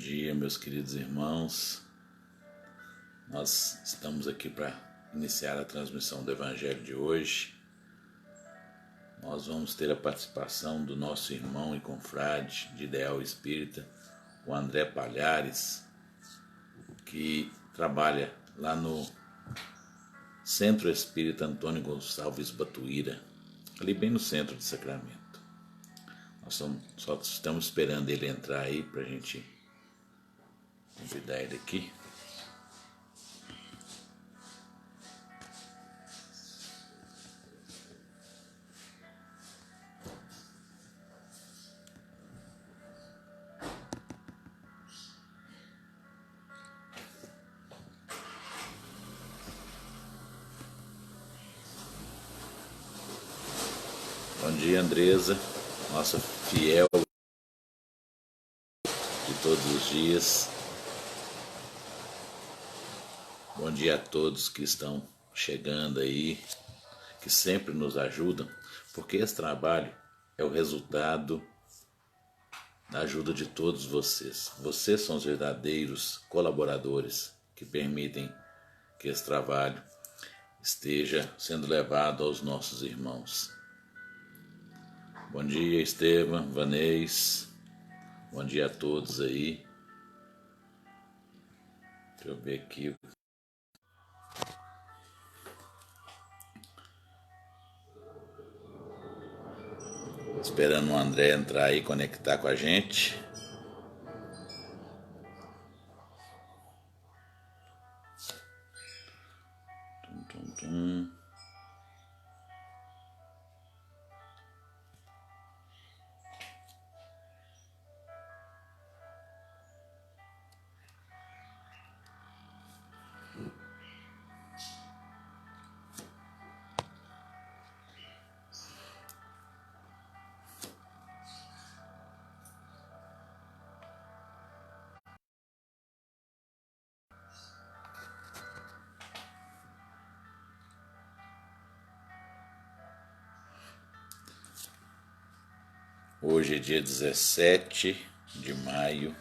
dia, meus queridos irmãos. Nós estamos aqui para iniciar a transmissão do Evangelho de hoje. Nós vamos ter a participação do nosso irmão e confrade de ideal espírita, o André Palhares, que trabalha lá no Centro Espírita Antônio Gonçalves Batuíra, ali bem no centro de Sacramento. Nós só estamos esperando ele entrar aí para a gente convidar ele aqui. Bom dia, Andresa, nossa fiel de todos os dias. Bom dia a todos que estão chegando aí, que sempre nos ajudam, porque esse trabalho é o resultado da ajuda de todos vocês. Vocês são os verdadeiros colaboradores que permitem que esse trabalho esteja sendo levado aos nossos irmãos. Bom dia, Estevam, Vanês. Bom dia a todos aí. Deixa eu ver aqui. Esperando o André entrar aí e conectar com a gente. Hoje é dia 17 de maio.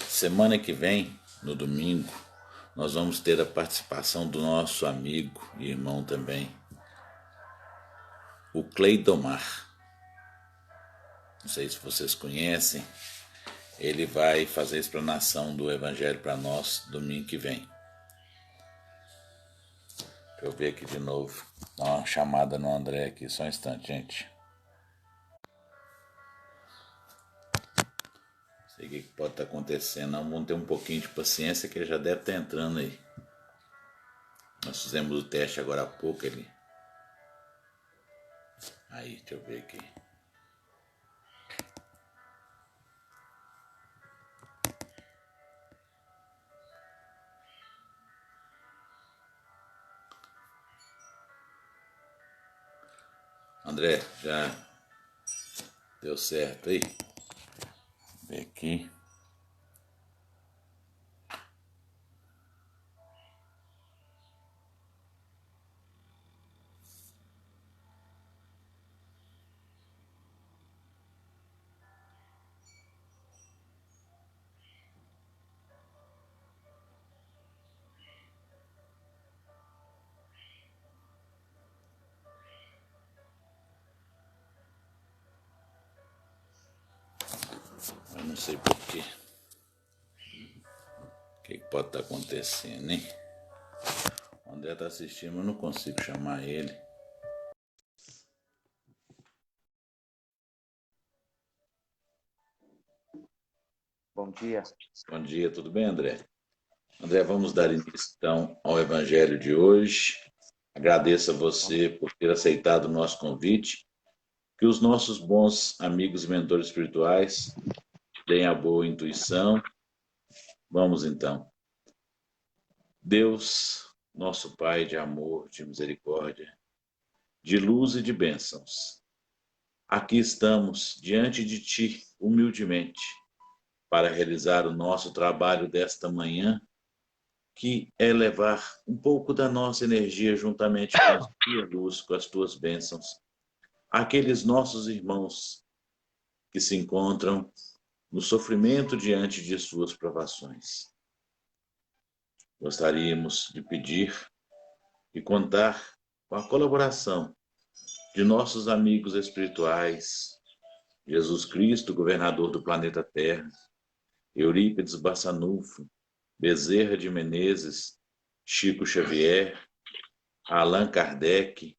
Semana que vem, no domingo, nós vamos ter a participação do nosso amigo e irmão também, o Cleidomar. Não sei se vocês conhecem. Ele vai fazer a explanação do Evangelho para nós domingo que vem. Deixa eu ver aqui de novo. Dá uma chamada no André aqui, só um instante, gente. Não sei o que pode estar acontecendo, não. Vamos ter um pouquinho de paciência que ele já deve estar entrando aí. Nós fizemos o teste agora há pouco ali. Aí, deixa eu ver aqui. André, já deu certo aí? Vou ver aqui. Eu não sei porquê. O que pode estar acontecendo, hein? O André está assistindo, mas eu não consigo chamar ele. Bom dia. Bom dia, tudo bem, André? André, vamos dar início então ao Evangelho de hoje. Agradeço a você por ter aceitado o nosso convite. Que os nossos bons amigos e mentores espirituais te deem a boa intuição. Vamos então. Deus, nosso Pai de amor, de misericórdia, de luz e de bênçãos, aqui estamos diante de Ti, humildemente, para realizar o nosso trabalho desta manhã, que é levar um pouco da nossa energia juntamente com a Tua luz, com as Tuas bênçãos, àqueles nossos irmãos que se encontram no sofrimento diante de suas provações. Gostaríamos de pedir e contar com a colaboração de nossos amigos espirituais, Jesus Cristo, governador do planeta Terra, Eurípides Barçanufo, Bezerra de Menezes, Chico Xavier, Allan Kardec,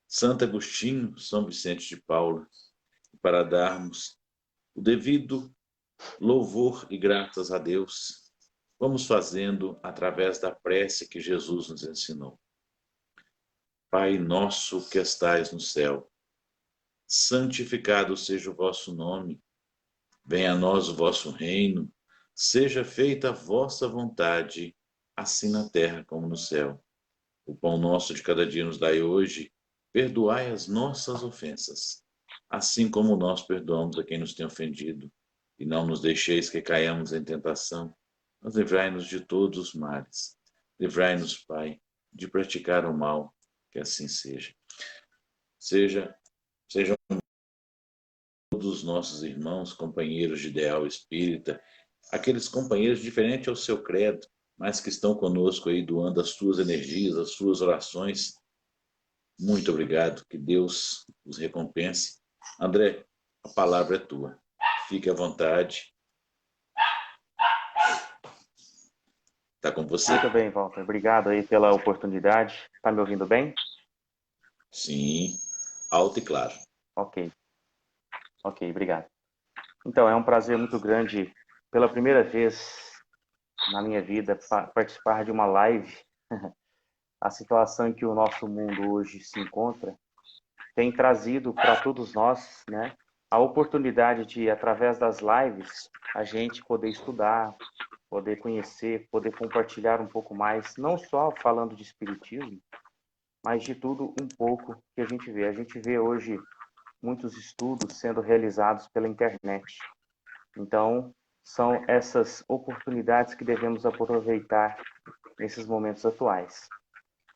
Santo Agostinho, São Vicente de Paula, para darmos o devido louvor e graças a Deus, vamos fazendo através da prece que Jesus nos ensinou. Pai nosso que estais no céu, santificado seja o vosso nome, venha a nós o vosso reino, seja feita a vossa vontade, assim na terra como no céu. O pão nosso de cada dia nos dai hoje, perdoai as nossas ofensas, assim como nós perdoamos a quem nos tem ofendido, e não nos deixeis que caiamos em tentação, mas livrai-nos de todos os males. Livrai-nos, Pai, de praticar o mal, que assim seja. Sejam todos os nossos irmãos, companheiros de ideal espírita, aqueles companheiros diferentes ao seu credo, mas que estão conosco aí doando as suas energias, as suas orações. Muito obrigado, que Deus os recompense. André, a palavra é tua. Fique à vontade. Está com você. Muito bem, Walter. Obrigado aí pela oportunidade. Está me ouvindo bem? Sim, alto e claro. Ok, obrigado. Então, é um prazer muito grande, pela primeira vez na minha vida, participar de uma live. A situação em que o nosso mundo hoje se encontra tem trazido para todos nós, né, a oportunidade de, através das lives, a gente poder estudar, poder conhecer, poder compartilhar um pouco mais, não só falando de espiritismo, mas de tudo um pouco que a gente vê. A gente vê hoje muitos estudos sendo realizados pela internet. Então, são essas oportunidades que devemos aproveitar nesses momentos atuais.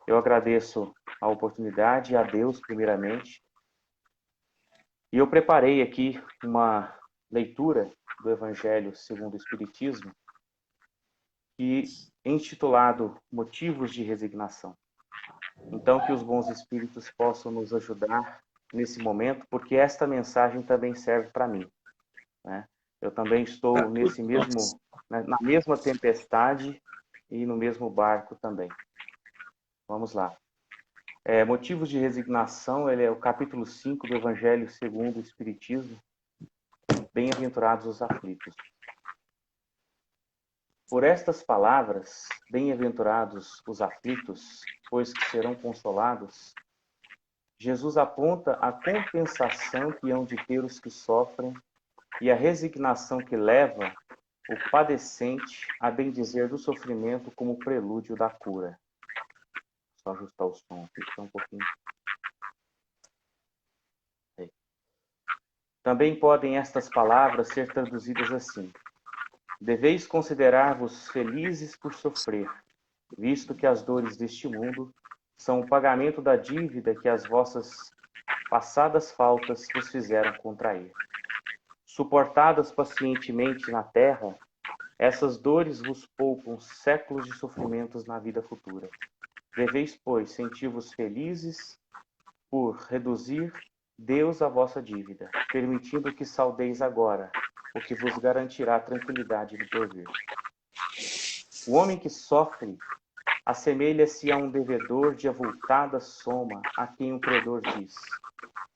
Eu agradeço a oportunidade, a Deus, primeiramente, e eu preparei aqui uma leitura do Evangelho segundo o Espiritismo, que é intitulado Motivos de Resignação. Então, que os bons espíritos possam nos ajudar nesse momento, porque esta mensagem também serve para mim, né? Eu também estou nesse mesmo, na mesma tempestade e no mesmo barco também. Vamos lá. Motivos de resignação, ele é o capítulo 5 do Evangelho segundo o Espiritismo. Bem-aventurados os aflitos. Por estas palavras, bem-aventurados os aflitos, pois que serão consolados, Jesus aponta a compensação que hão de ter os que sofrem e a resignação que leva o padecente a bendizer do sofrimento como prelúdio da cura. Só ajustar o som aqui, só um pouquinho. Aí. Também podem estas palavras ser traduzidas assim: deveis considerar-vos felizes por sofrer, visto que as dores deste mundo são o pagamento da dívida que as vossas passadas faltas vos fizeram contrair. Suportadas pacientemente na terra, essas dores vos poupam séculos de sofrimentos na vida futura. Deveis, pois, sentir-vos felizes por reduzir Deus a vossa dívida, permitindo que saldeis agora, o que vos garantirá tranquilidade no porvir. O homem que sofre assemelha-se a um devedor de avultada soma, a quem o credor diz: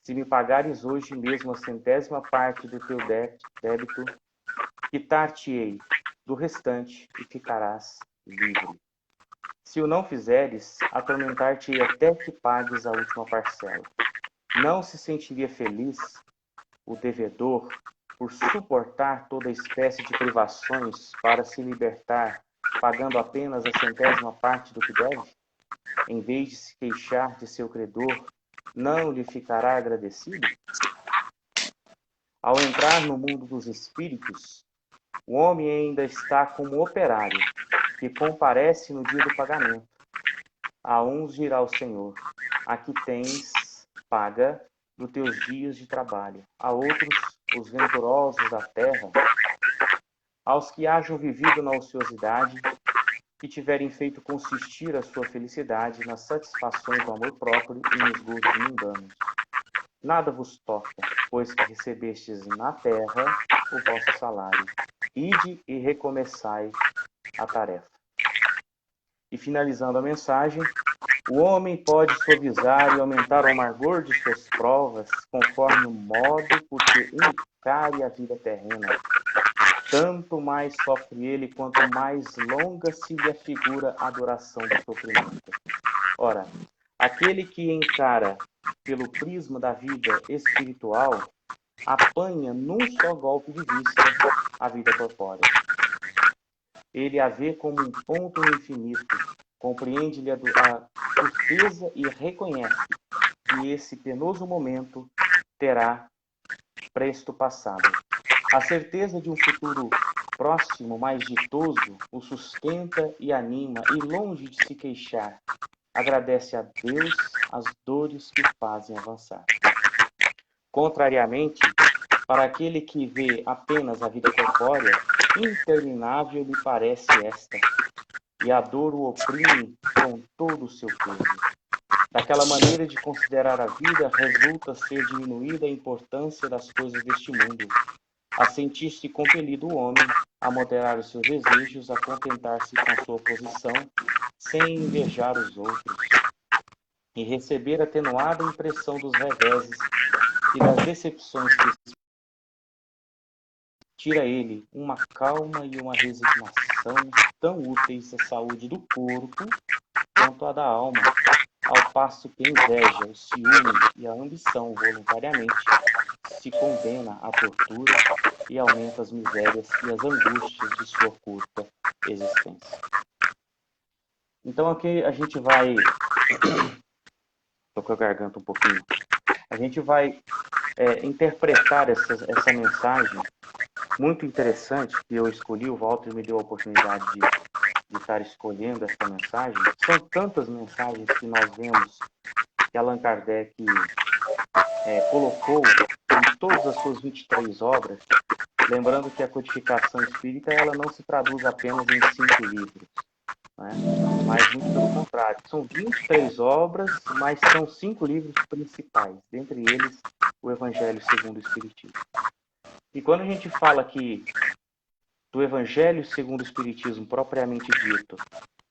se me pagares hoje mesmo a 100ª parte do teu débito, quitar-te-ei do restante e ficarás livre. Se o não fizeres, atormentar-te-ei até que pagues a última parcela. Não se sentiria feliz o devedor por suportar toda espécie de privações para se libertar, pagando apenas a 100ª parte do que deve? Em vez de se queixar de seu credor, não lhe ficará agradecido? Ao entrar no mundo dos espíritos, o homem ainda está como operário, que comparece no dia do pagamento. A uns dirá o Senhor: aqui tens paga dos teus dias de trabalho. A outros, os venturosos da terra, aos que hajam vivido na ociosidade, que tiverem feito consistir a sua felicidade nas satisfações do amor próprio e nos gozos mundanos. Nada vos toca, pois que recebestes na terra o vosso salário. Ide e recomeçai a tarefa. E finalizando a mensagem, o homem pode suavizar e aumentar o amargor de suas provas conforme o modo por que encare a vida terrena. Tanto mais sofre ele, quanto mais longa se lhe afigura a duração do sofrimento. Ora, aquele que encara pelo prisma da vida espiritual apanha num só golpe de vista a vida corpórea. Ele a vê como um ponto no infinito, compreende-lhe a surpresa e reconhece que esse penoso momento terá presto passado. A certeza de um futuro próximo, mais ditoso, o sustenta e anima, e longe de se queixar, agradece a Deus as dores que o fazem avançar. Contrariamente, para aquele que vê apenas a vida corpórea, interminável lhe parece esta, e a dor o oprime com todo o seu peso. Daquela maneira de considerar a vida, resulta ser diminuída a importância das coisas deste mundo, a sentir-se compelido o homem a moderar os seus desejos, a contentar-se com a sua posição, sem invejar os outros, e receber atenuada impressão dos reveses e das decepções que tira ele uma calma e uma resignação tão úteis à saúde do corpo quanto à da alma, ao passo que a inveja, o ciúme e a ambição voluntariamente se condena à tortura e aumenta as misérias e as angústias de sua curta existência. Então aqui a gente vai... Tô com a garganta um pouquinho. A gente vai interpretar essa mensagem muito interessante que eu escolhi. O Walter me deu a oportunidade de estar escolhendo essa mensagem. São tantas mensagens que nós vemos que Allan Kardec colocou em todas as suas 23 obras, lembrando que a codificação espírita ela não se traduz apenas em 5 livros, né? Mas muito pelo contrário, são 23 obras, mas são 5 livros principais, dentre eles o Evangelho segundo o Espiritismo. E quando a gente fala aqui do Evangelho segundo o Espiritismo propriamente dito,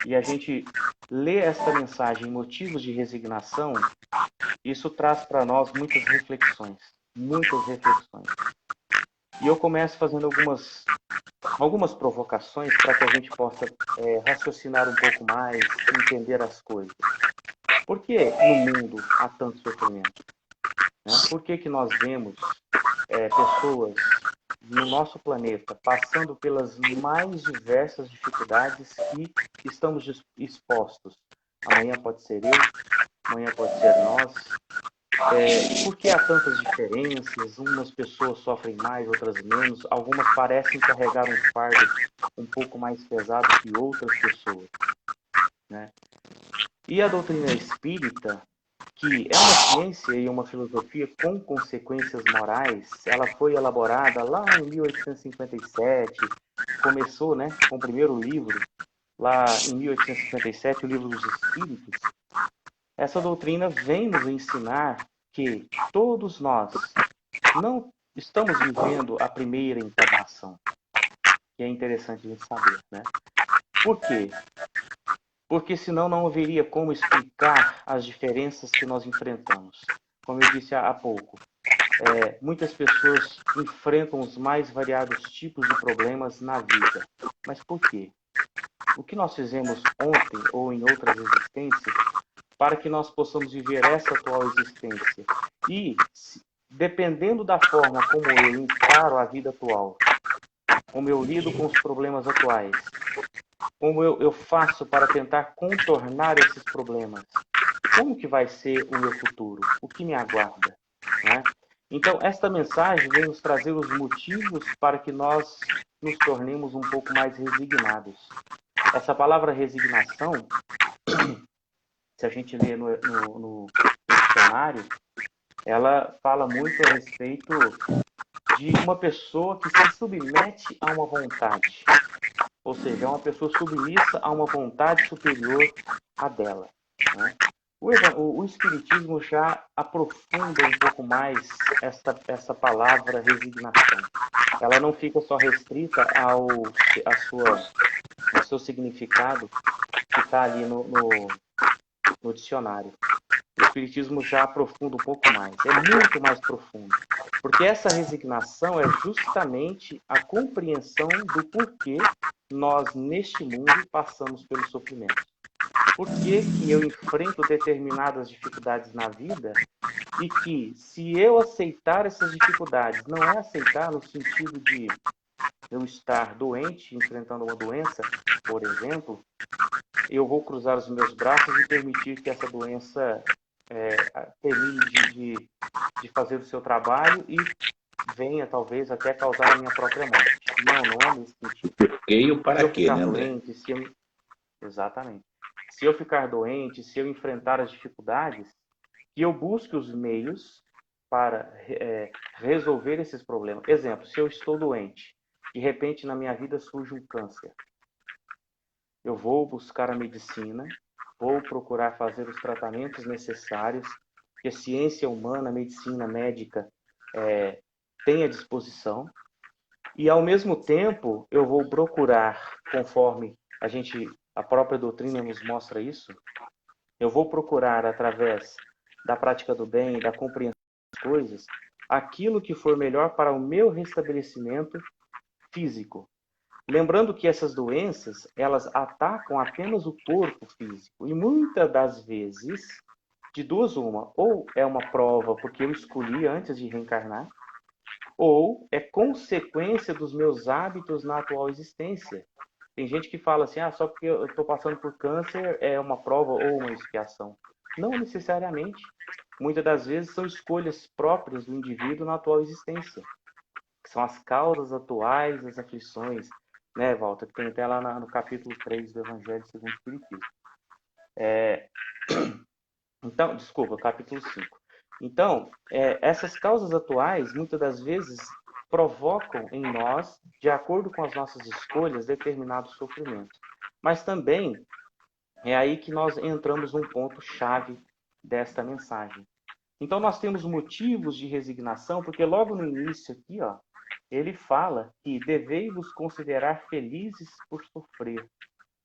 e a gente lê essa mensagem, Motivos de Resignação, isso traz para nós muitas reflexões. E eu começo fazendo algumas provocações para que a gente possa raciocinar um pouco mais, entender as coisas. Por que no mundo há tanto sofrimento? Né? Por que nós vemos pessoas no nosso planeta passando pelas mais diversas dificuldades que estamos expostos? Amanhã pode ser eu, amanhã pode ser nós. Por que há tantas diferenças? Umas pessoas sofrem mais, outras menos. Algumas parecem carregar um fardo um pouco mais pesado que outras pessoas, né? E a doutrina espírita, que é uma ciência e uma filosofia com consequências morais, ela foi elaborada lá em 1857, começou, né, com o primeiro livro, lá em 1857, o Livro dos Espíritos. Essa doutrina vem nos ensinar que todos nós não estamos vivendo a primeira encarnação, que é interessante a gente saber, né? Por quê? Porque senão não haveria como explicar as diferenças que nós enfrentamos. Como eu disse há pouco, muitas pessoas enfrentam os mais variados tipos de problemas na vida. Mas por quê? O que nós fizemos ontem ou em outras existências para que nós possamos viver essa atual existência? E, dependendo da forma como eu encaro a vida atual, como eu lido com os problemas atuais, como eu faço para tentar contornar esses problemas, como que vai ser o meu futuro? O que me aguarda? Né? Então, esta mensagem vem nos trazer os motivos para que nós nos tornemos um pouco mais resignados. Essa palavra resignação, se a gente lê no dicionário, ela fala muito a respeito de uma pessoa que se submete a uma vontade. Ou seja, é uma pessoa submissa a uma vontade superior à dela, né? O Espiritismo já aprofunda um pouco mais essa palavra resignação. Ela não fica só restrita ao seu significado que está ali no dicionário. O Espiritismo já aprofunda um pouco mais, é muito mais profundo. Porque essa resignação é justamente a compreensão do porquê nós, neste mundo, passamos pelo sofrimento. Por que que eu enfrento determinadas dificuldades na vida e que, se eu aceitar essas dificuldades, não é aceitar no sentido de eu estar doente, enfrentando uma doença, por exemplo, eu vou cruzar os meus braços e permitir que essa doença termine de fazer o seu trabalho e venha, talvez, até causar a minha própria morte. Não é nesse sentido. E o para Se eu quê, ficar né, André? doente, exatamente. Se eu ficar doente, se eu enfrentar as dificuldades, que eu busque os meios para resolver esses problemas. Exemplo, se eu estou doente, de repente na minha vida surge um câncer. Eu vou buscar a medicina, vou procurar fazer os tratamentos necessários que a ciência humana, a medicina médica tem à disposição. E, ao mesmo tempo, eu vou procurar, conforme a própria doutrina nos mostra isso, eu vou procurar, através da prática do bem, da compreensão das coisas, aquilo que for melhor para o meu restabelecimento físico. Lembrando que essas doenças, elas atacam apenas o corpo físico. E muitas das vezes, de duas uma, ou é uma prova porque eu escolhi antes de reencarnar, ou é consequência dos meus hábitos na atual existência. Tem gente que fala assim, só porque eu estou passando por câncer é uma prova ou uma expiação. Não necessariamente. Muitas das vezes são escolhas próprias do indivíduo na atual existência, que são as causas atuais das aflições, né, Walter? Que tem até lá no capítulo 3 do Evangelho segundo o Espiritismo. Então, desculpa, capítulo 5. Então, essas causas atuais, muitas das vezes, provocam em nós, de acordo com as nossas escolhas, determinados sofrimentos. Mas também é aí que nós entramos num ponto-chave desta mensagem. Então, nós temos motivos de resignação, porque logo no início aqui, ele fala que devei-vos considerar felizes por sofrer,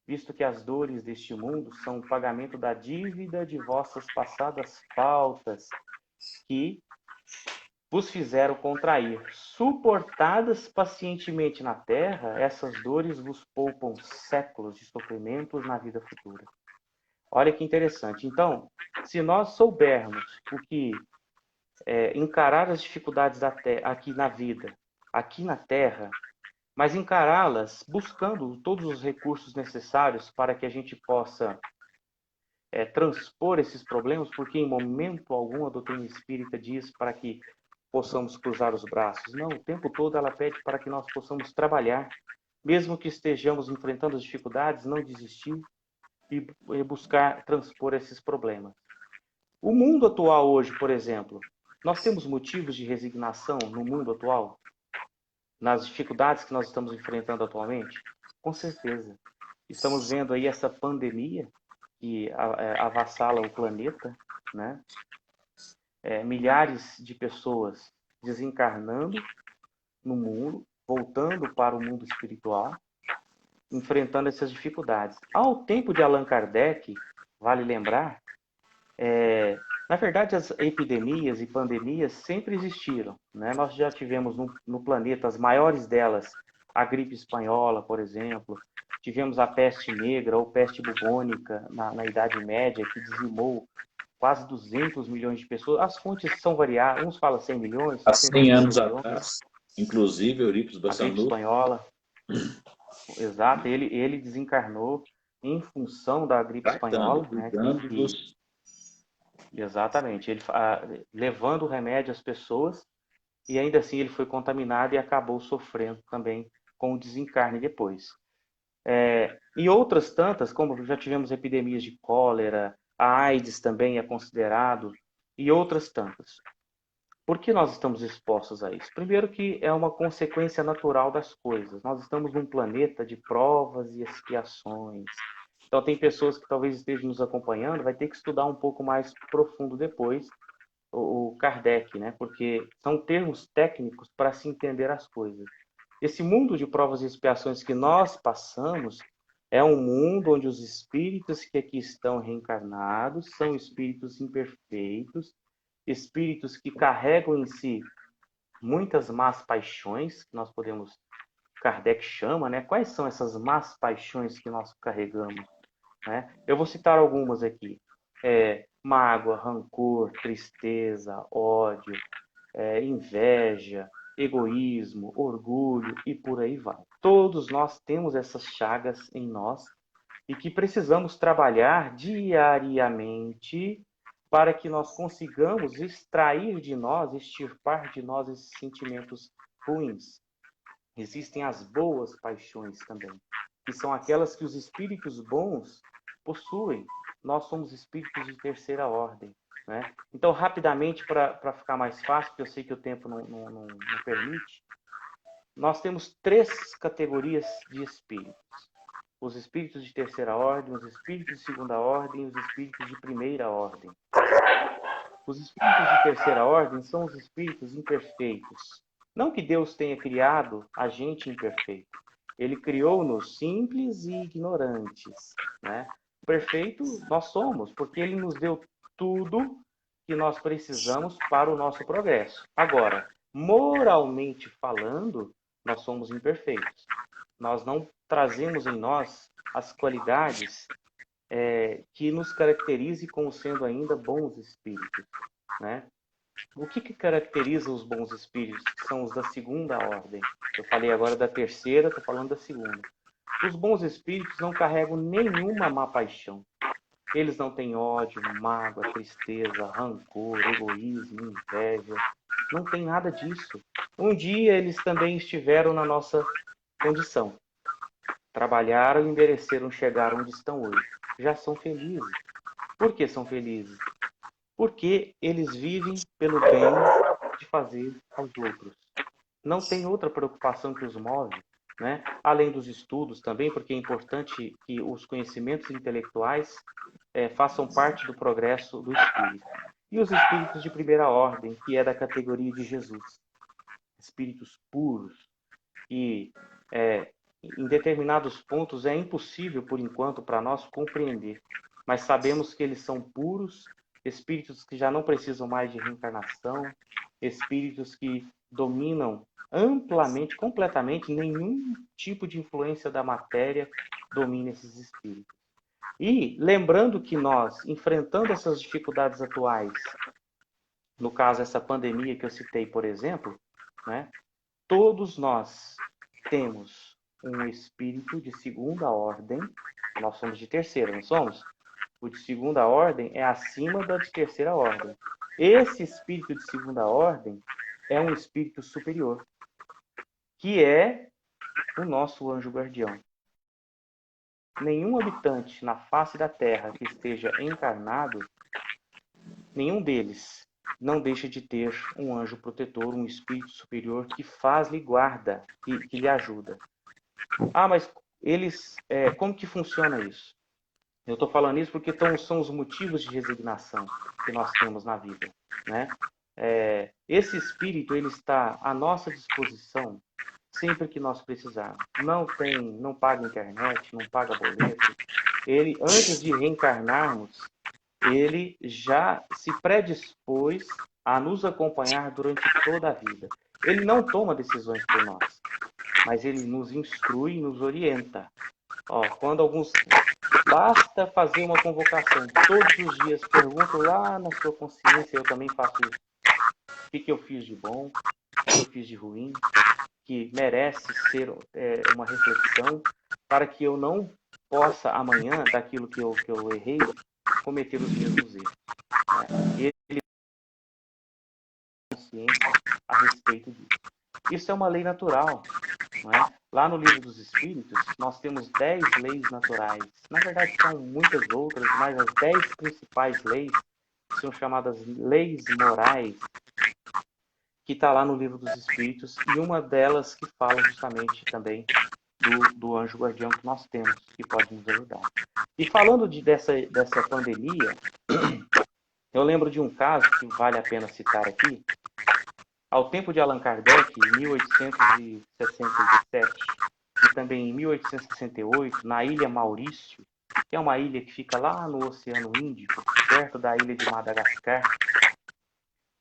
visto que as dores deste mundo são o pagamento da dívida de vossas passadas faltas, que vos fizeram contrair. Suportadas pacientemente na terra, essas dores vos poupam séculos de sofrimentos na vida futura. Olha que interessante. Então, se nós soubermos o que encarar as dificuldades aqui na vida, aqui na terra, mas encará-las buscando todos os recursos necessários para que a gente possa transpor esses problemas, porque em momento algum a doutrina espírita diz para que possamos cruzar os braços. Não, o tempo todo ela pede para que nós possamos trabalhar, mesmo que estejamos enfrentando as dificuldades, não desistir e buscar transpor esses problemas. O mundo atual hoje, por exemplo, nós temos motivos de resignação no mundo atual? Nas dificuldades que nós estamos enfrentando atualmente? Com certeza. Estamos vendo aí essa pandemia que avassala o planeta, né? Milhares de pessoas desencarnando no mundo, voltando para o mundo espiritual, enfrentando essas dificuldades. Ao tempo de Allan Kardec, vale lembrar, na verdade, as epidemias e pandemias sempre existiram, né? Nós já tivemos no planeta as maiores delas, a gripe espanhola, por exemplo, tivemos a peste negra ou peste bubônica na Idade Média, que dizimou quase 200 milhões de pessoas. As fontes são variadas, uns falam 100 milhões, Há 100 150 anos milhões. atrás, inclusive, Eurípides A gripe Bassanufo, espanhola, exato, ele desencarnou em função da gripe tratando, espanhola, né, cuidando dos... exatamente, ele levando o remédio às pessoas, e ainda assim ele foi contaminado e acabou sofrendo também com o desencarne depois. E outras tantas, como já tivemos epidemias de cólera, a AIDS também é considerado, e outras tantas. Por que nós estamos expostos a isso? Primeiro que é uma consequência natural das coisas. Nós estamos num planeta de provas e expiações. Então tem pessoas que talvez estejam nos acompanhando, vai ter que estudar um pouco mais profundo depois o Kardec, né? Porque são termos técnicos para se entender as coisas. Esse mundo de provas e expiações que nós passamos é um mundo onde os espíritos que aqui estão reencarnados são espíritos imperfeitos, espíritos que carregam em si muitas más paixões, que nós podemos, Kardec chama, né? Quais são essas más paixões que nós carregamos? Né? Eu vou citar algumas aqui. Mágoa, rancor, tristeza, ódio, inveja, egoísmo, orgulho e por aí vai. Todos nós temos essas chagas em nós e que precisamos trabalhar diariamente para que nós consigamos extrair de nós, extirpar de nós esses sentimentos ruins. Existem as boas paixões também, que são aquelas que os espíritos bons possuem. Nós somos espíritos de terceira ordem. Né? Então, rapidamente, para ficar mais fácil, porque eu sei que o tempo não permite, nós temos 3 categorias de espíritos. Os espíritos de terceira ordem, os espíritos de segunda ordem e os espíritos de primeira ordem. Os espíritos de terceira ordem são os espíritos imperfeitos. Não que Deus tenha criado a gente imperfeito. Ele criou-nos simples e ignorantes. Né? Perfeito nós somos, porque Ele nos deu tudo que nós precisamos para o nosso progresso. Agora, moralmente falando, nós somos imperfeitos. Nós não trazemos em nós as qualidades que nos caracterize como sendo ainda bons espíritos. Né? O que caracteriza os bons espíritos, que são os da segunda ordem? Eu falei agora da terceira, estou falando da segunda. Os bons espíritos não carregam nenhuma má paixão. Eles não têm ódio, mágoa, tristeza, rancor, egoísmo, inveja. Não tem nada disso. Um dia eles também estiveram na nossa condição. Trabalharam e mereceram chegar onde estão hoje. Já são felizes. Por que são felizes? Porque eles vivem pelo bem de fazer aos outros. Não tem outra preocupação que os move, né? Além dos estudos também, porque é importante que os conhecimentos intelectuais façam parte do progresso do espírito. E os espíritos de primeira ordem, que é da categoria de Jesus. Espíritos puros, que em determinados pontos é impossível, por enquanto, para nós compreender. Mas sabemos que eles são puros, espíritos que já não precisam mais de reencarnação, espíritos que dominam amplamente, completamente, nenhum tipo de influência da matéria domina esses espíritos. E lembrando que nós, enfrentando essas dificuldades atuais, no caso essa pandemia que eu citei, por exemplo, né, todos nós temos um espírito de segunda ordem, nós somos de terceira, não somos? O de segunda ordem é acima da de terceira ordem. Esse espírito de segunda ordem é um espírito superior, que é o nosso anjo guardião. Nenhum habitante na face da Terra que esteja encarnado, nenhum deles não deixa de ter um anjo protetor, um espírito superior que faz-lhe guarda, que lhe ajuda. Ah, mas eles, como que funciona isso? Eu estou falando isso porque são os motivos de resignação que nós temos na vida, né? Esse espírito ele está à nossa disposição sempre que nós precisarmos. Não paga internet, não paga boleto. Ele, antes de reencarnarmos, ele já se predispôs a nos acompanhar durante toda a vida. Ele não toma decisões por nós, mas ele nos instrui e nos orienta. Quando alguns... Basta fazer uma convocação todos os dias, pergunto lá na sua consciência, eu também faço isso. O que eu fiz de bom, o que eu fiz de ruim, que merece ser uma reflexão para que eu não possa amanhã, daquilo que eu errei, cometer os mesmos erros. E ele é consciente a respeito disso. Isso é uma lei natural. Não é? Lá no Livro dos Espíritos, nós temos 10 leis naturais. Na verdade, são muitas outras, mas as 10 principais leis são chamadas leis morais, que está lá no Livro dos Espíritos, e uma delas que fala justamente também do anjo guardião que nós temos, que pode nos ajudar. E falando dessa pandemia, eu lembro de um caso que vale a pena citar aqui. Ao tempo de Allan Kardec, em 1867, e também em 1868, na Ilha Maurício, que é uma ilha que fica lá no Oceano Índico, perto da ilha de Madagascar.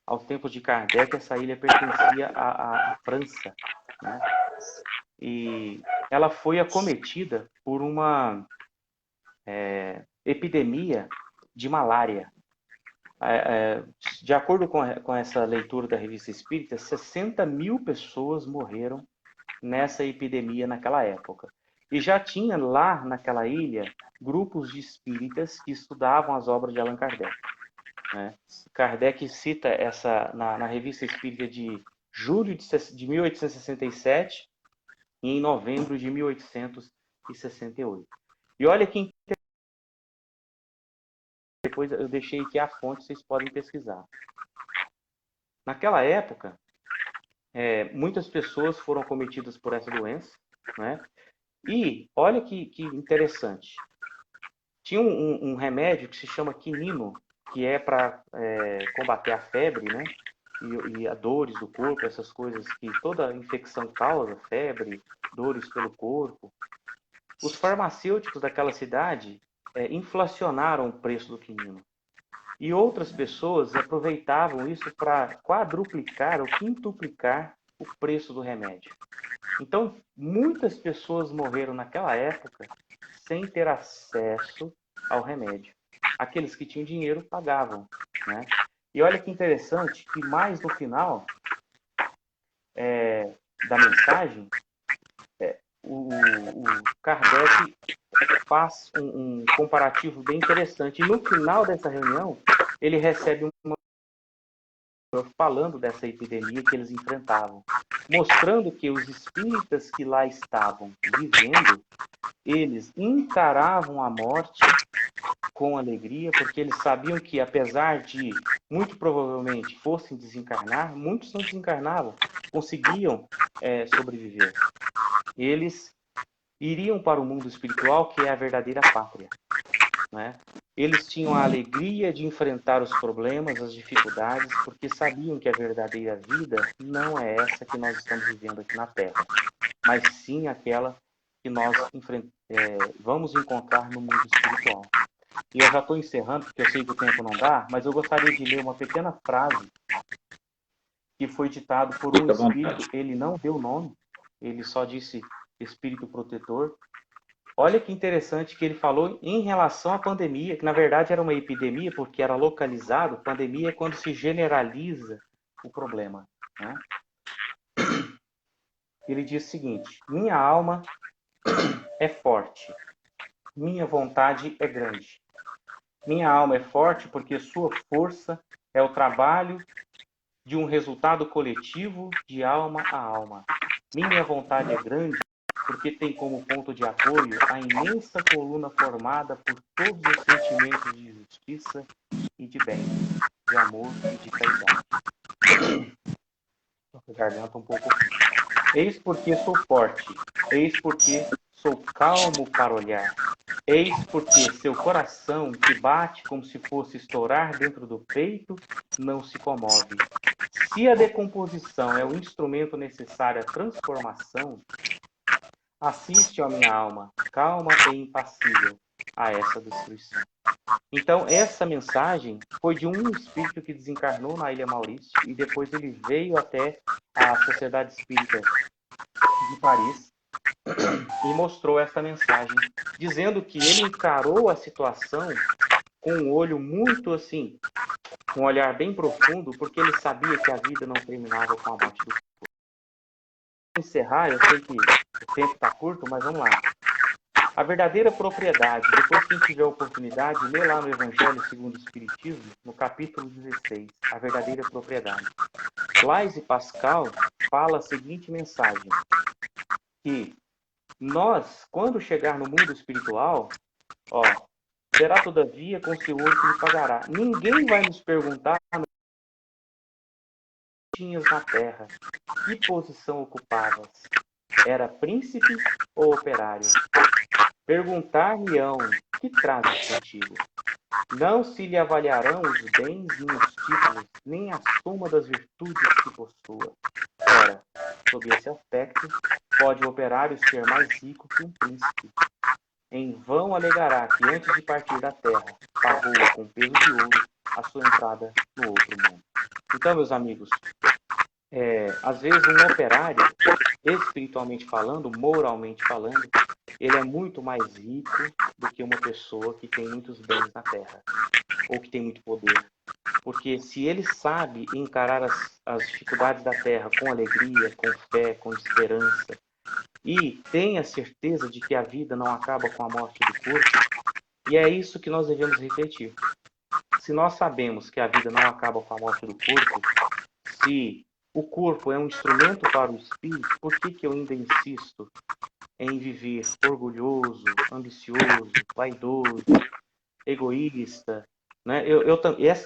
Aos tempos de Kardec, essa ilha pertencia à França, né? E ela foi acometida por uma epidemia de malária. De acordo com essa leitura da Revista Espírita, 60 mil pessoas morreram nessa epidemia naquela época. E já tinha lá naquela ilha grupos de espíritas que estudavam as obras de Allan Kardec, né? Kardec cita essa na Revista Espírita de julho de 1867 e em novembro de 1868. E olha que depois eu deixei aqui a fonte, vocês podem pesquisar. Naquela época, muitas pessoas foram acometidas por essa doença, né? E olha que interessante. Tinha um remédio que se chama quinino, que é para combater a febre, né? E a dores do corpo, essas coisas que toda infecção causa, febre, dores pelo corpo. Os farmacêuticos daquela cidade inflacionaram o preço do quinino. E outras pessoas aproveitavam isso para quadruplicar ou quintuplicar o preço do remédio. Então, muitas pessoas morreram naquela época sem ter acesso ao remédio. Aqueles que tinham dinheiro pagavam, né? E olha que interessante que mais no final da mensagem, o Kardec faz um comparativo bem interessante. E no final dessa reunião, ele recebe uma falando dessa epidemia que eles enfrentavam, mostrando que os espíritas que lá estavam vivendo, eles encaravam a morte com alegria, porque eles sabiam que, apesar de, muito provavelmente, fossem desencarnar, muitos não desencarnavam, conseguiam sobreviver. Eles iriam para o mundo espiritual, que é a verdadeira pátria, né? Eles tinham a alegria de enfrentar os problemas, as dificuldades, porque sabiam que a verdadeira vida não é essa que nós estamos vivendo aqui na Terra, mas sim aquela que nós vamos encontrar no mundo espiritual. E eu já estou encerrando, porque eu sei que o tempo não dá, mas eu gostaria de ler uma pequena frase que foi ditado por um espírito. Ele não deu nome, ele só disse espírito protetor. Olha que interessante que ele falou em relação à pandemia, que na verdade era uma epidemia, porque era localizado. Pandemia é quando se generaliza o problema, né? Ele diz o seguinte: minha alma é forte, minha vontade é grande. Minha alma é forte porque sua força é o trabalho de um resultado coletivo de alma a alma. Minha vontade é grande porque tem como ponto de apoio a imensa coluna formada por todos os sentimentos de justiça e de bem, de amor e de caridade. Garganta um pouco. Eis porque sou forte, eis porque sou calmo para olhar, eis porque seu coração, que bate como se fosse estourar dentro do peito, não se comove. Se a decomposição é o instrumento necessário à transformação, assiste, ó minha alma, calma e impassível, a essa destruição. Então, essa mensagem foi de um espírito que desencarnou na Ilha Maurício e depois ele veio até a Sociedade Espírita de Paris e mostrou essa mensagem, dizendo que ele encarou a situação com um olho muito assim, um olhar bem profundo, porque ele sabia que a vida não terminava com a morte do corpo. Para encerrar, eu sei que o tempo está curto, mas vamos lá. A verdadeira propriedade, depois quem tiver a oportunidade, lê lá no Evangelho segundo o Espiritismo, no capítulo 16, a verdadeira propriedade. Blaise Pascal fala a seguinte mensagem, que nós, quando chegar no mundo espiritual, será todavia com o Senhor que me pagará. Ninguém vai nos perguntar tinhas na terra, que posição ocupavas? Era príncipe ou operário? Perguntar-lhe-ão, que trazes contigo? Não se lhe avaliarão os bens nem os títulos, nem a soma das virtudes que possua. Ora, sob esse aspecto, pode o operário ser mais rico que um príncipe. Em vão alegará que antes de partir da terra, pagou com peso de ouro a sua entrada no outro mundo. Então, meus amigos, às vezes um operário, espiritualmente falando, moralmente falando, ele é muito mais rico do que uma pessoa que tem muitos bens na terra, ou que tem muito poder. Porque se ele sabe encarar as dificuldades da terra com alegria, com fé, com esperança, e tem a certeza de que a vida não acaba com a morte do corpo, e é isso que nós devemos refletir. Se nós sabemos que a vida não acaba com a morte do corpo, se o corpo é um instrumento para o espírito, por que eu ainda insisto em viver orgulhoso, ambicioso, vaidoso, egoísta? Né?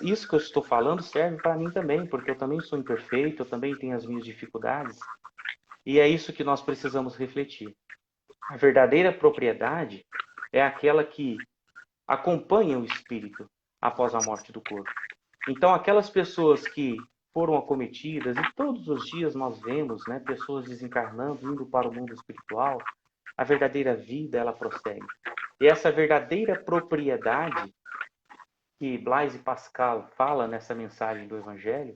Isso que eu estou falando serve para mim também, porque eu também sou imperfeito, eu também tenho as minhas dificuldades, e é isso que nós precisamos refletir. A verdadeira propriedade é aquela que acompanha o espírito após a morte do corpo. Então, aquelas pessoas que foram acometidas, e todos os dias nós vemos, né, pessoas desencarnando, indo para o mundo espiritual, a verdadeira vida, ela prossegue. E essa verdadeira propriedade que Blaise Pascal fala nessa mensagem do Evangelho,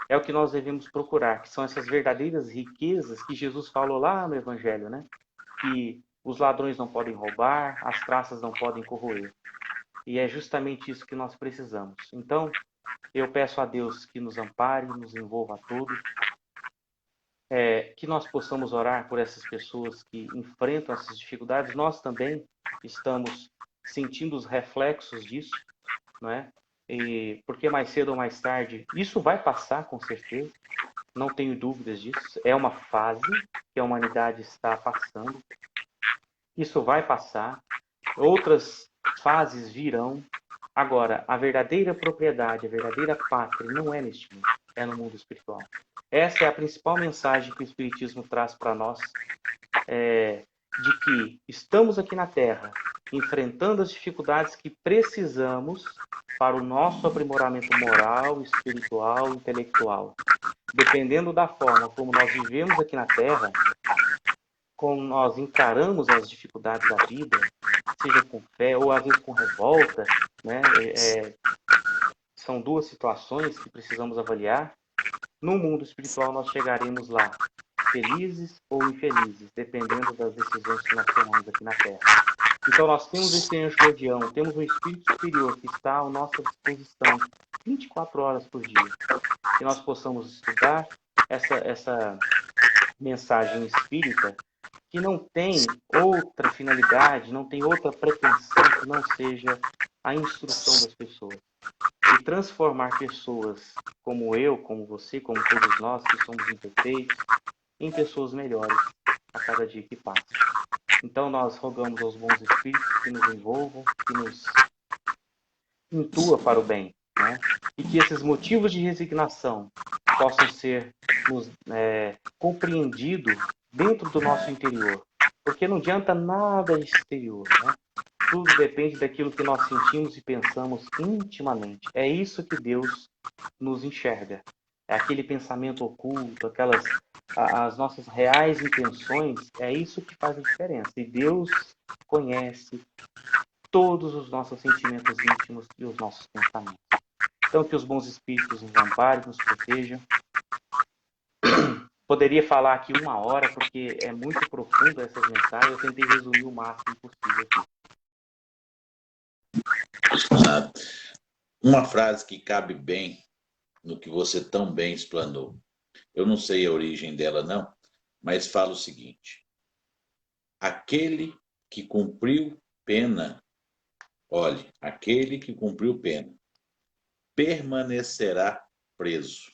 é o que nós devemos procurar, que são essas verdadeiras riquezas que Jesus falou lá no Evangelho, né? Que os ladrões não podem roubar, as traças não podem corroer. E é justamente isso que nós precisamos. Então, eu peço a Deus que nos ampare, nos envolva a todos, que nós possamos orar por essas pessoas que enfrentam essas dificuldades. Nós também estamos sentindo os reflexos disso, não é? E porque mais cedo ou mais tarde isso vai passar, com certeza, não tenho dúvidas disso. É uma fase que a humanidade está passando. Isso vai passar. Outras fases virão. Agora, a verdadeira propriedade, a verdadeira pátria não é neste mundo, é no mundo espiritual. Essa é a principal mensagem que o Espiritismo traz para nós, de que estamos aqui na Terra, enfrentando as dificuldades que precisamos para o nosso aprimoramento moral, espiritual, intelectual. Dependendo da forma como nós vivemos aqui na Terra, como nós encaramos as dificuldades da vida, seja com fé ou às vezes com revolta, né? São duas situações que precisamos avaliar. No mundo espiritual nós chegaremos lá, felizes ou infelizes, dependendo das decisões que nós tomamos aqui na Terra. Então nós temos esse anjo guardião, temos um espírito superior que está à nossa disposição 24 horas por dia. Que nós possamos estudar essa mensagem espírita, que não tem outra finalidade, não tem outra pretensão que não seja a instrução das pessoas. E transformar pessoas como eu, como você, como todos nós que somos imperfeitos, em pessoas melhores a cada dia que passa. Então nós rogamos aos bons espíritos que nos envolvam, que nos intua para o bem, né? E que esses motivos de resignação possam ser compreendidos dentro do nosso interior. Porque não adianta nada exterior, né? Tudo depende daquilo que nós sentimos e pensamos intimamente. É isso que Deus nos enxerga. É aquele pensamento oculto, as nossas reais intenções, é isso que faz a diferença. E Deus conhece todos os nossos sentimentos íntimos e os nossos pensamentos. Então, que os bons espíritos nos amparem, nos protejam. Poderia falar aqui 1 hora, porque é muito profundo essas mensagens. Eu tentei resumir o máximo possível aqui. Uma frase que cabe bem no que você tão bem explanou. Eu não sei a origem dela, não, mas fala o seguinte: aquele que cumpriu pena, olhe, aquele que cumpriu pena permanecerá preso.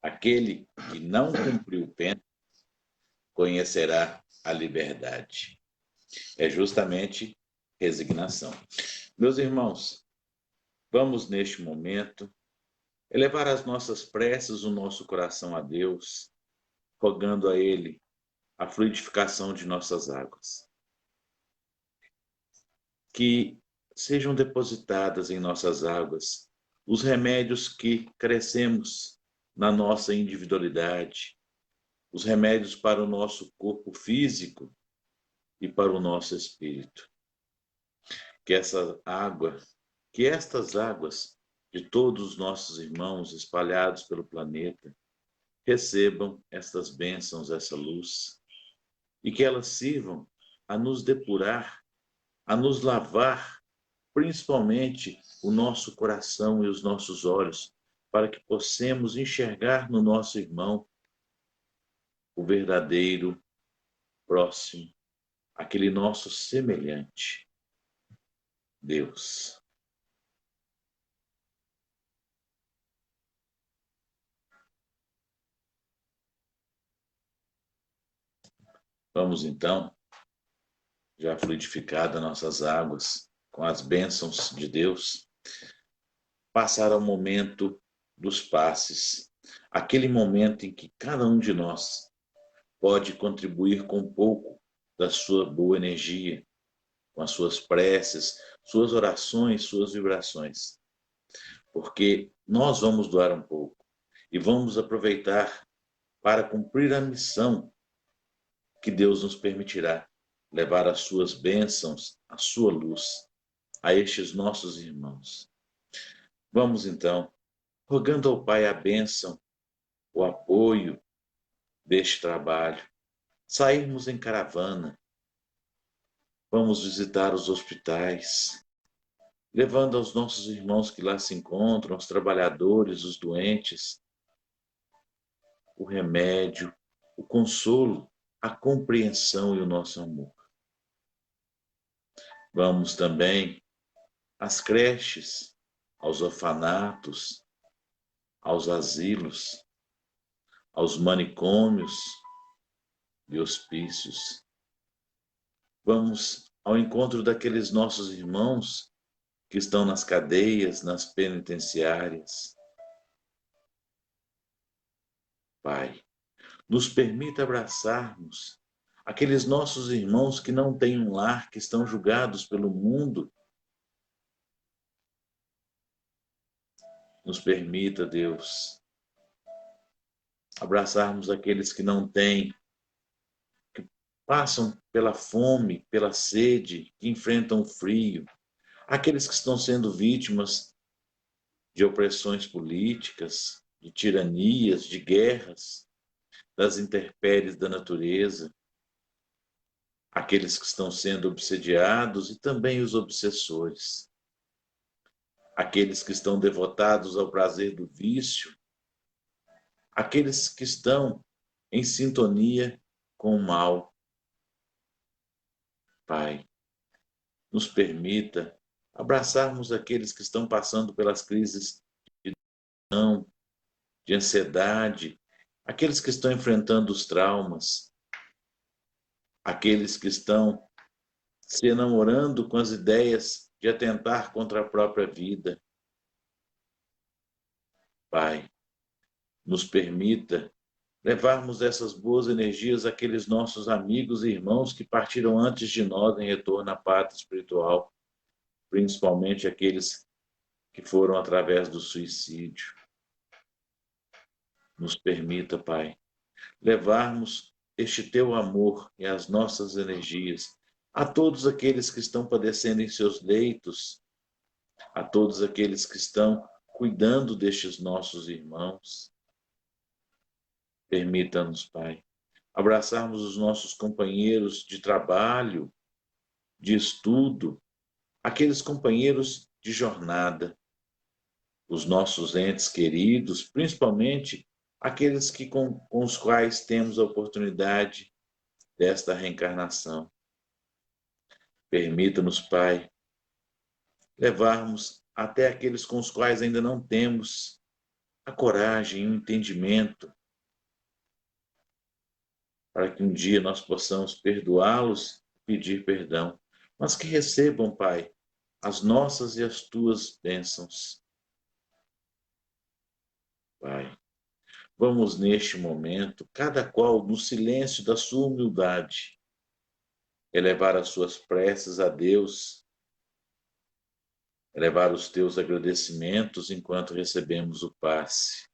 Aquele que não cumpriu pena conhecerá a liberdade. É justamente resignação. Meus irmãos, vamos neste momento elevar as nossas preces, o nosso coração a Deus, rogando a Ele a fluidificação de nossas águas. Que sejam depositadas em nossas águas os remédios que crescemos na nossa individualidade, os remédios para o nosso corpo físico e para o nosso espírito. Que estas águas de todos os nossos irmãos espalhados pelo planeta recebam estas bênçãos, essa luz, e que elas sirvam a nos depurar, a nos lavar, principalmente o nosso coração e os nossos olhos, para que possamos enxergar no nosso irmão o verdadeiro próximo, aquele nosso semelhante, Deus. Vamos então, já fluidificadas nossas águas, com as bênçãos de Deus, passar ao momento dos passes, aquele momento em que cada um de nós pode contribuir com um pouco da sua boa energia, com as suas preces, suas orações, suas vibrações. Porque nós vamos doar um pouco e vamos aproveitar para cumprir a missão que Deus nos permitirá, levar as suas bênçãos, a sua luz a estes nossos irmãos. Vamos então, rogando ao Pai a bênção, o apoio deste trabalho, sairmos em caravana, vamos visitar os hospitais, levando aos nossos irmãos que lá se encontram, os trabalhadores, os doentes, o remédio, o consolo, a compreensão e o nosso amor. Vamos também às creches, aos orfanatos, aos asilos, aos manicômios e hospícios. Vamos ao encontro daqueles nossos irmãos que estão nas cadeias, nas penitenciárias. Pai, nos permita abraçarmos aqueles nossos irmãos que não têm um lar, que estão julgados pelo mundo. Nos permita, Deus, abraçarmos aqueles que não têm, que passam pela fome, pela sede, que enfrentam o frio, aqueles que estão sendo vítimas de opressões políticas, de tiranias, de guerras, das intempéries da natureza, aqueles que estão sendo obsediados e também os obsessores, aqueles que estão devotados ao prazer do vício, aqueles que estão em sintonia com o mal. Pai, nos permita abraçarmos aqueles que estão passando pelas crises de depressão, de ansiedade, aqueles que estão enfrentando os traumas, aqueles que estão se enamorando com as ideias de atentar contra a própria vida. Pai, nos permita levarmos essas boas energias àqueles nossos amigos e irmãos que partiram antes de nós em retorno à pátria espiritual, principalmente aqueles que foram através do suicídio. Nos permita, Pai, levarmos este teu amor e as nossas energias a todos aqueles que estão padecendo em seus leitos, a todos aqueles que estão cuidando destes nossos irmãos. Permita-nos, Pai, abraçarmos os nossos companheiros de trabalho, de estudo, aqueles companheiros de jornada, os nossos entes queridos, principalmente aqueles com os quais temos a oportunidade desta reencarnação. Permita-nos, Pai, levarmos até aqueles com os quais ainda não temos a coragem e o entendimento, para que um dia nós possamos perdoá-los e pedir perdão, mas que recebam, Pai, as nossas e as tuas bênçãos. Pai. Vamos, neste momento, cada qual no silêncio da sua humildade, elevar as suas preces a Deus, elevar os teus agradecimentos enquanto recebemos o passe.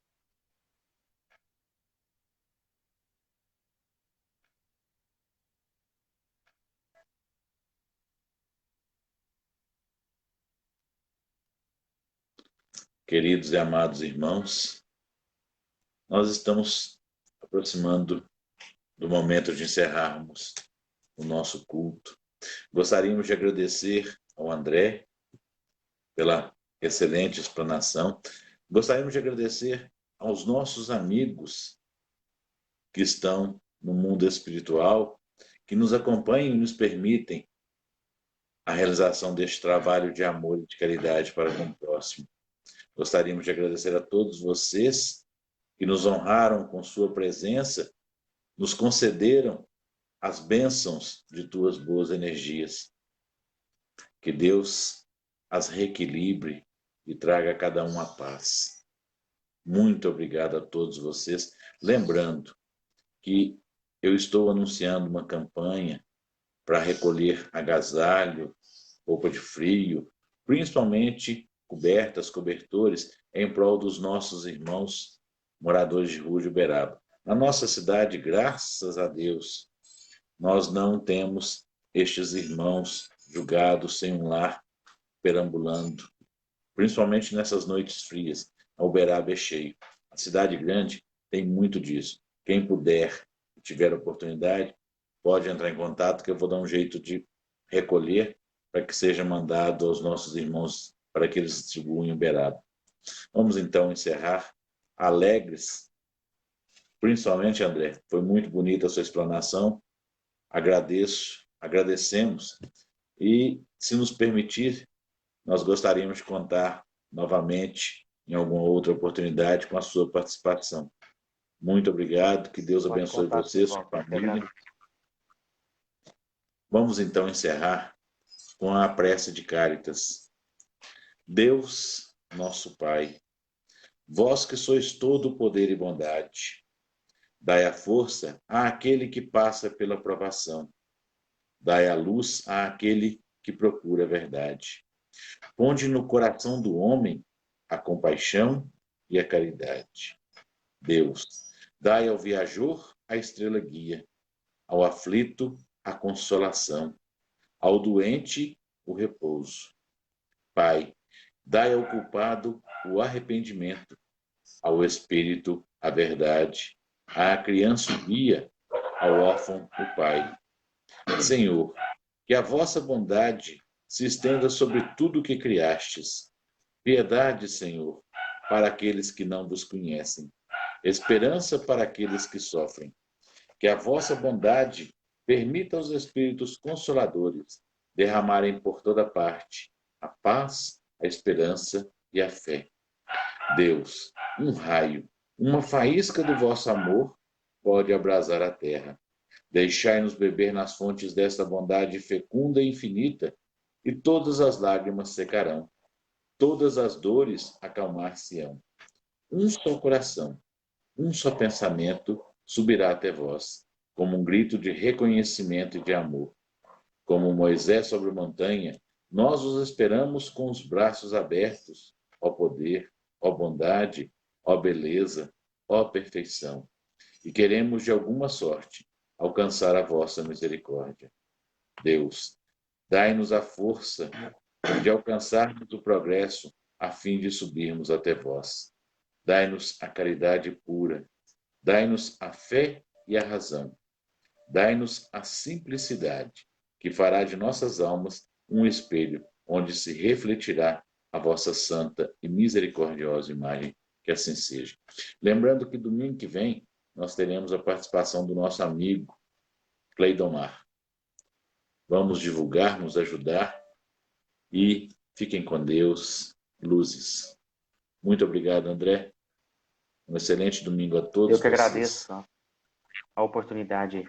Queridos e amados irmãos, nós estamos aproximando do momento de encerrarmos o nosso culto. Gostaríamos de agradecer ao André pela excelente explanação. Gostaríamos de agradecer aos nossos amigos que estão no mundo espiritual, que nos acompanham e nos permitem a realização deste trabalho de amor e de caridade para com o próximo. Gostaríamos de agradecer a todos vocês que nos honraram com sua presença, nos concederam as bênçãos de tuas boas energias. Que Deus as reequilibre e traga a cada um a paz. Muito obrigado a todos vocês. Lembrando que eu estou anunciando uma campanha para recolher agasalho, roupa de frio, principalmente cobertas, cobertores, em prol dos nossos irmãos moradores de Rua de Uberaba. Na nossa cidade, graças a Deus, nós não temos estes irmãos julgados sem um lar, perambulando, principalmente nessas noites frias. A Uberaba é cheio. A cidade grande tem muito disso. Quem puder e tiver oportunidade, pode entrar em contato que eu vou dar um jeito de recolher para que seja mandado aos nossos irmãos para que eles distribuam em Uberaba. Vamos então encerrar alegres, principalmente, André, foi muito bonita a sua explanação, agradecemos e, se nos permitir, nós gostaríamos de contar novamente em alguma outra oportunidade com a sua participação. Muito obrigado, que Deus abençoe vocês, sua família. Vamos então encerrar com a prece de Cáritas. Deus, nosso Pai, vós que sois todo poder e bondade, dai a força àquele que passa pela provação, dai a luz àquele que procura a verdade. Ponde no coração do homem a compaixão e a caridade. Deus, dai ao viajor a estrela guia, ao aflito a consolação, ao doente o repouso. Pai, dai ao culpado o arrependimento, ao espírito a verdade, à criança o guia, ao órfão o pai. Senhor, que a vossa bondade se estenda sobre tudo o que criastes. Piedade, Senhor, para aqueles que não vos conhecem. Esperança para aqueles que sofrem. Que a vossa bondade permita aos Espíritos Consoladores derramarem por toda parte a paz, a esperança e a fé. Deus, um raio, uma faísca do vosso amor pode abrasar a terra. Deixai-nos beber nas fontes desta bondade fecunda e infinita, e todas as lágrimas secarão, todas as dores acalmar-se-ão. Um só coração, um só pensamento subirá até vós, como um grito de reconhecimento e de amor. Como Moisés sobre a montanha, nós os esperamos com os braços abertos, ó poder, ó bondade, ó beleza, ó perfeição. E queremos, de alguma sorte, alcançar a vossa misericórdia. Deus, dai-nos a força de alcançarmos o progresso a fim de subirmos até vós. Dai-nos a caridade pura, dai-nos a fé e a razão. Dai-nos a simplicidade, que fará de nossas almas um espelho onde se refletirá a vossa santa e misericordiosa imagem, que assim seja. Lembrando que domingo que vem nós teremos a participação do nosso amigo Cleidomar. Vamos divulgar, nos ajudar e fiquem com Deus, luzes. Muito obrigado, André. Um excelente domingo a todos. Eu que agradeço a oportunidade.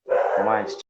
Até mais.